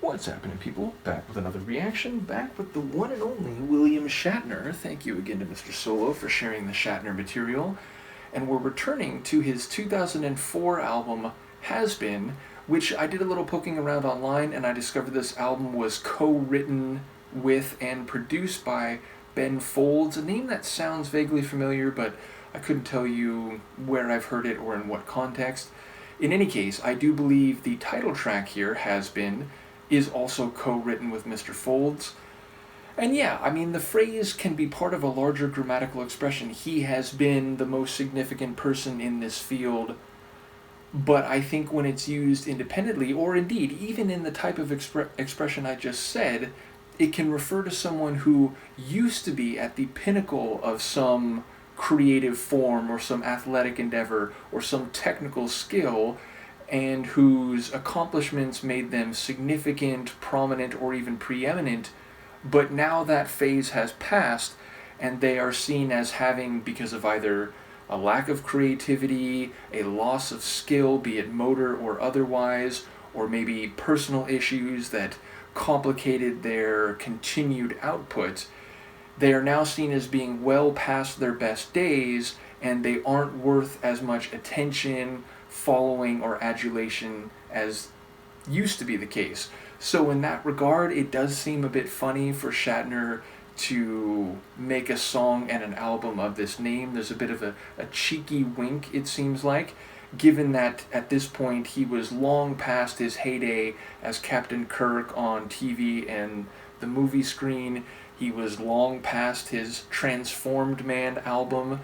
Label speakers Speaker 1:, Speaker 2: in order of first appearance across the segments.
Speaker 1: What's happening, people? Back with another reaction, back with the one and only William Shatner. Thank you again to Mr. Solo for sharing the Shatner material. And we're returning to his 2004 album, Has Been, which I did a little poking around online, and I discovered this album was co-written with and produced by Ben Folds, a name that sounds vaguely familiar, but I couldn't tell you where I've heard it or in what context. In any case, I do believe the title track here, Has Been, is also co-written with Mr. Folds. And yeah, I mean, the phrase can be part of a larger grammatical expression. He has been the most significant person in this field. But I think when it's used independently, or indeed, even in the type of expression I just said, it can refer to someone who used to be at the pinnacle of some creative form or some athletic endeavor or some technical skill, and whose accomplishments made them significant, prominent, or even preeminent, but now that phase has passed, and they are seen as having, because of either a lack of creativity, a loss of skill, be it motor or otherwise, or maybe personal issues that complicated their continued output, they are now seen as being well past their best days, and they aren't worth as much attention, following, or adulation as used to be the case. So in that regard, it does seem a bit funny for Shatner to make a song and an album of this name. There's a bit of a cheeky wink, it seems like, given that at this point he was long past his heyday as Captain Kirk on TV and the movie screen. He was long past his Transformed Man album.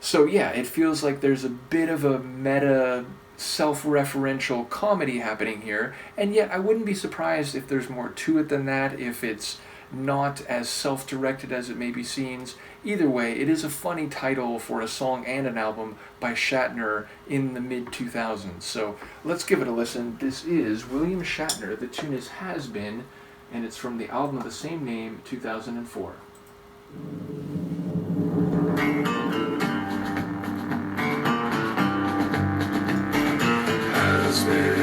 Speaker 1: So yeah, it feels like there's a bit of a meta, self-referential comedy happening here, and yet I wouldn't be surprised if there's more to it than that, if it's not as self-directed as it maybe seems. Either way, it is a funny title for a song and an album by Shatner in the mid-2000s. So let's give it a listen. This is William Shatner. The tune is Has Been, and it's from the album of the same name, 2004. Has been.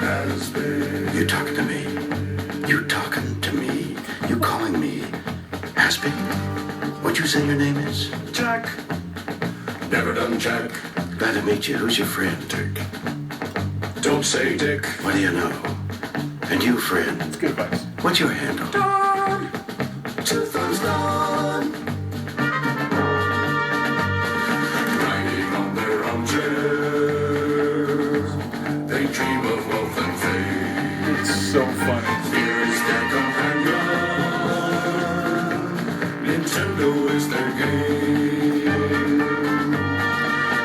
Speaker 1: Has been.
Speaker 2: You talking to me? You talking to me? You calling me? Has been? What'd you say your name is?
Speaker 1: Jack. Never done Jack.
Speaker 2: Glad to meet you. Who's your friend?
Speaker 1: Dick. Don't say Dick.
Speaker 2: What do you know? And you, friend?
Speaker 1: It's good advice.
Speaker 2: What's your handle?
Speaker 1: Don. 2 thumbs down. Riding on their armchairs, they dream of wealth and fame. It's so funny. Here is their companion. Nintendo is their game.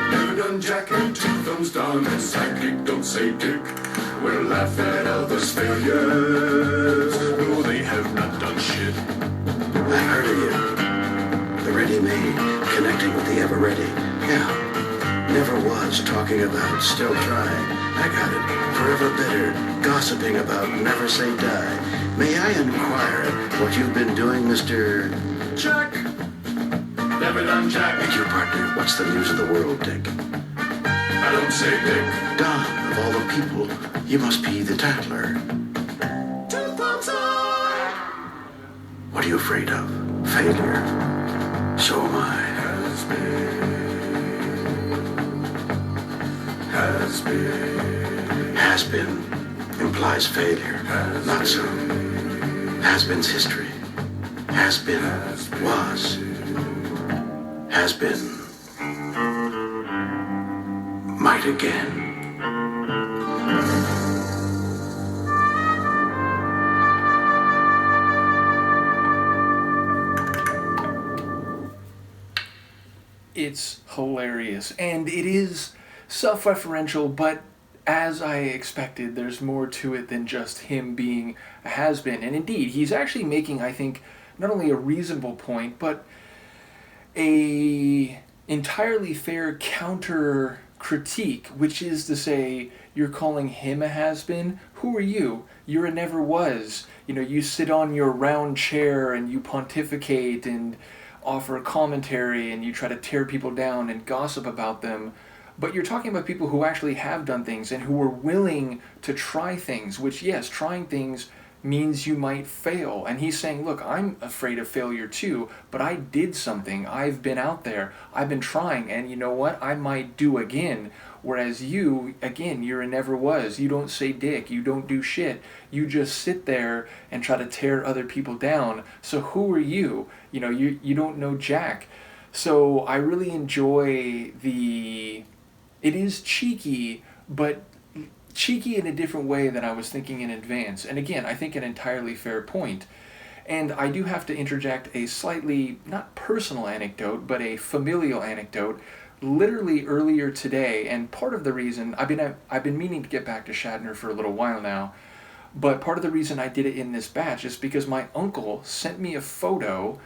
Speaker 1: Never done Jack and 2 thumbs down. And sidekick, don't say Dick. We'll laugh at others' failures. No, they have not done shit.
Speaker 2: I heard of you. The ready-made, connecting with the ever-ready. Yeah. Never was talking about, still trying. I got it. Forever bitter, gossiping about, never say die. May I inquire what you've been doing, Mr.
Speaker 1: Jack. Never done Jack.
Speaker 2: And your partner, what's the news of the world, Dick?
Speaker 1: I don't say Dick.
Speaker 2: Don, of all the people, you must be the tattler.
Speaker 1: 2 thumbs up.
Speaker 2: What are you afraid of? Failure. So am I.
Speaker 1: Has been. Has been.
Speaker 2: Has been implies failure. Not so. Has been's history. Has been was. Has been might again. It's hilarious, and it is self-referential, but as I expected, there's more to it than just him being a has-been. And indeed, he's actually making, I think, not only a reasonable point, but a entirely fair counter
Speaker 1: critique, which is to say, you're calling him a has-been. Who are you? You're a never was. You sit on your round chair and you pontificate and offer commentary and you try to tear people down and gossip about them. But you're talking about people who actually have done things and who are willing to try things, which, yes, trying things means you might fail. And he's saying, look, I'm afraid of failure too, but I did something. I've been out there. I've been trying, and you know what? I might do again. Whereas you, again, you're a never was. You don't say dick. You don't do shit. You just sit there and try to tear other people down. So who are you? You don't know jack. So I really enjoy it is cheeky, but cheeky in a different way than I was thinking in advance. And again, I think an entirely fair point. And I do have to interject a slightly, not personal anecdote, but a familial anecdote. Literally earlier today, and part of the reason, I've been meaning to get back to Shatner for a little while now, but part of the reason I did it in this batch is because my uncle sent me a photo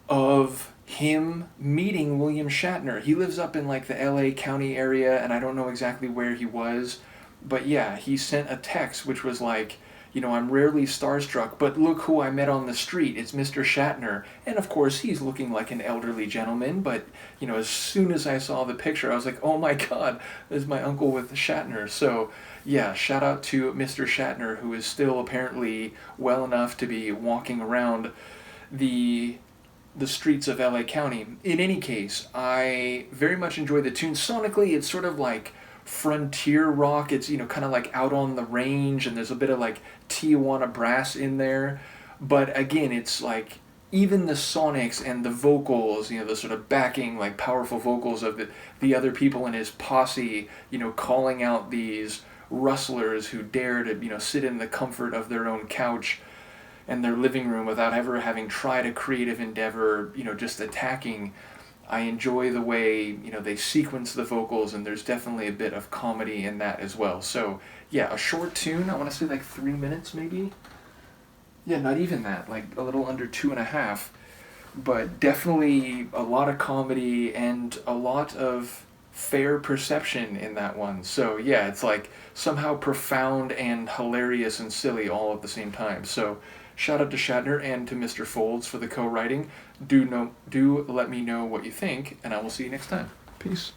Speaker 1: of him meeting William Shatner. He lives up in like the LA County area, and I don't know exactly where he was, but yeah, he sent a text which was like, I'm rarely starstruck, but look who I met on the street. It's Mr. Shatner. And of course, he's looking like an elderly gentleman, but, as soon as I saw the picture, I was like, oh my God, this is my uncle with Shatner. So, yeah, shout out to Mr. Shatner, who is still apparently well enough to be walking around the streets of LA County. In any case, I very much enjoy the tune. Sonically, it's sort of like frontier rock. It's kind of like Out on the Range, and there's a bit of like Tijuana brass in there, but again, it's like even the sonics and the vocals, the sort of backing, like powerful vocals of the other people in his posse, calling out these rustlers who dare to sit in the comfort of their own couch and their living room without ever having tried a creative endeavor, just attacking. I enjoy the way, they sequence the vocals, and there's definitely a bit of comedy in that as well. So, yeah, a short tune, I want to say like 3 minutes maybe? Yeah, not even that, like a little under 2.5. But definitely a lot of comedy and a lot of fair perception in that one. So, yeah, it's like somehow profound and hilarious and silly all at the same time. So, shout out to Shatner and to Mr. Folds for the co-writing. Do let me know what you think, and I will see you next time. Peace.